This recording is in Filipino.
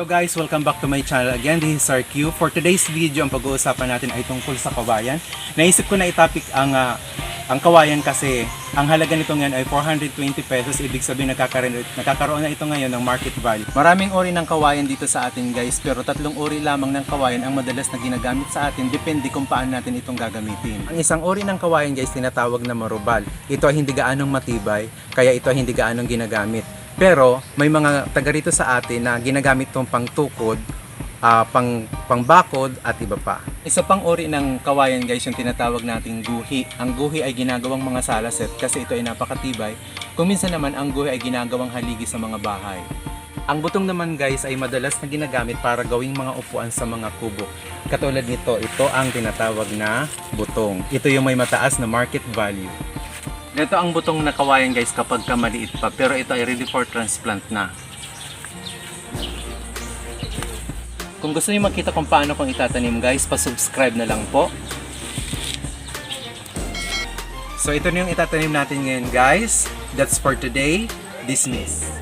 Hello guys, welcome back to my channel again. This is RQ. For today's video, ang pag-uusapan natin ay tungkol sa kawayan. Naisip ko na i-topic ang kawayan kasi ang halaga nito ngayon ay 420 pesos. Ibig sabihin nakakaroon na ito ngayon ng market value. Maraming uri ng kawayan dito sa atin guys, pero tatlong uri lamang ng kawayan ang madalas na ginagamit sa atin. Depende kung paano natin itong gagamitin. Ang isang uri ng kawayan guys, tinatawag na marubal. Ito ay hindi gaanong matibay, kaya ito ay hindi gaanong ginagamit. Pero may mga taga rito sa atin na ginagamit itong pangtukod, pangbakod at iba pa. Isa pang uri ng kawayan guys yung tinatawag nating guhi. Ang guhi ay ginagawang mga salaset kasi ito ay napakatibay. Kung minsan naman ang guhi ay ginagawang haligi sa mga bahay. Ang butong naman guys ay madalas na ginagamit para gawing mga upuan sa mga kubo. Katulad nito, ito ang tinatawag na butong. Ito yung may mataas na market value. Ito ang butong na kawayan guys kapag maliit pa, pero ito ay ready for transplant na. Kung gusto niyo makita kung paano kung itatanim guys, pa-subscribe na lang po. So ito na yung itatanim natin ngayon guys. That's for today. Dismiss.